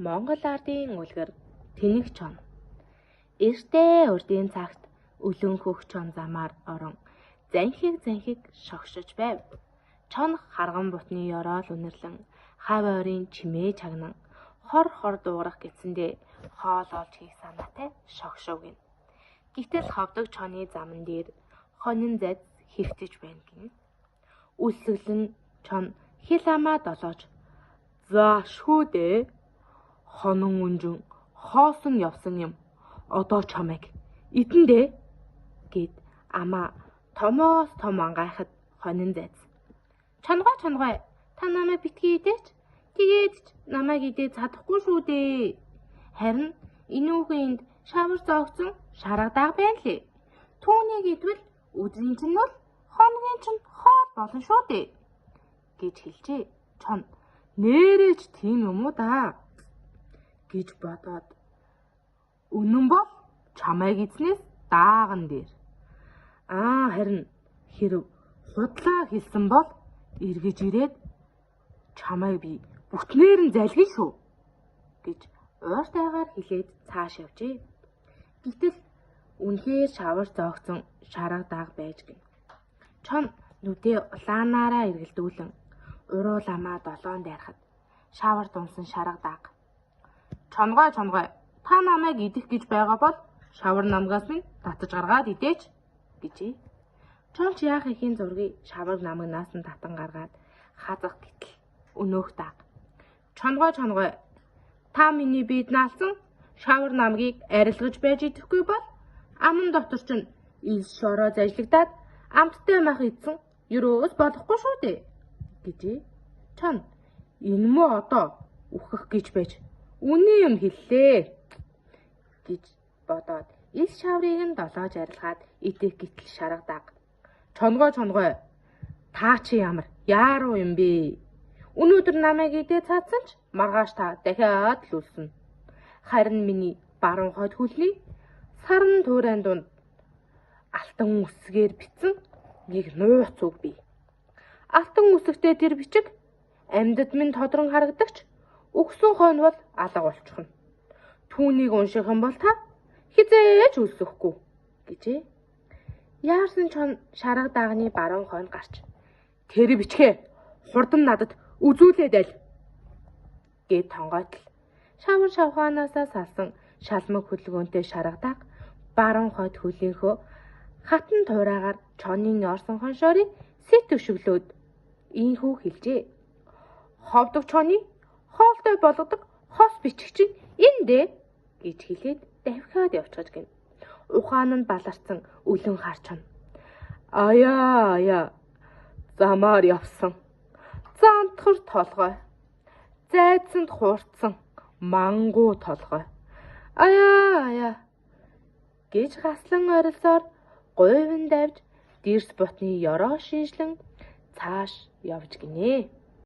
Монгол ардын үлгэр тэнэг чон. Эртээ урдын цагт өлөнхөх чон замаар орон занхиг шогшож байв. Чон харган бутны ёроол үнэрлэн хав ойрын чимээ чагнан хор дуугарах гэсэндээ хоол олж хийх санаатай шогшов гин. Гэтэл ховдог чоны заман дээр хонин зайд хэвтэж байна гин. Үлсэглэн чон хил амаа долоож за шүү дээ. Хонон үнжин хоосон явсан юм. Одоо чамайг идэндээ гэд амаа томоос том ангайхад хонин зайц. Чонгой та намайг битгий идээч. Тэгээд ч намайг идээ чадахгүй шүү дээ. Харин энэ үгэнд шавар зоогцсон шаргадаг байна лээ. Түүнийг идвэл өдрийн чинь бол хоногийн чинь хоол болно шүү дээ гэж хэлжээ. Чон нэрэж тийм юм уу да гэж бодоод үнэн бол чамайг эзнээс дааган дээр. Харин хэрв худлаа хэлсэн бол эргэж ирээд чамайг би бүтнээр нь залгий шүү гэж ууртайгаар хэлээд цааш явжээ. Гэтэл үнхээр шавар зоогцсон шаргадаг байж гин. Чон нүдээ улаанаараа эргэлдүүлэн уруул амаа долоон дайрахад шавар дунсан шаргадаг. Чонгой та намайг идэх гэж байгаа бол шавар намгаас минь татаж гаргаад идээч гэжээ. Чон ч яах ихийн зургийг шавар намгнаас нь татан гаргаад хазах гэтэл өнөөх даг. Чонгой та миний биед наалсан шавар намгийг арилгаж байж идэхгүй бол аман дотор чинь ил шороо зажлагдаад амттай мах идсэн юроос болохгүй шүү дээ гэжээ. Чон энэ мө одоо үхэх гэж байж үний юм хэллээ гэж бодоод ил шаврыг нь долоож арилгаад идэх гэтэл шаргадаг. Чонгой та чи ямар яаруу юм бэ? Өнөөдөр намайг идээ цаадсан ч маргааш та дахиад л үлснэ. Харин миний баруун хойд хөлний сарн туурайн дунд алтан үсгээр бичсэн нэг нууц үг бий. Алтан үсэгтэй тэр бичиг амьдад минь тодрон харагдагч өгсөн хойно бол алга болчихно. Түүнийг унших юм бол та хизээж үлсэхгүй гэжээ. Яарсан чон шаргадаагны баруун хойно гарч тэр бичгээ хурдан надад үзүүлээд аль гэд тонгойтол шавар шавхаанаасаа салсан шалмаг хөдөлгөөнтэй шаргадаг баруун хойд хөлийнхөө хатан туурайгаар чонын орсон хоншоорыг сэт өшөглөөд ийхүү хэлжээ. Ховдог чоны хоолтой болгодог хос бичих чинь энэ дээ гэж хэлээд давхиад явчихж гин. Ухаан нь баларсан өлөн харчна. Аяа замаар явсан. Зантхар толгой. Зайцсанд хуурцсан мангуу толгой. Аяа гэж хаслан орилсоор гуйван давж дэрс бутны ёроо шинжлэн цааш явж гинэ.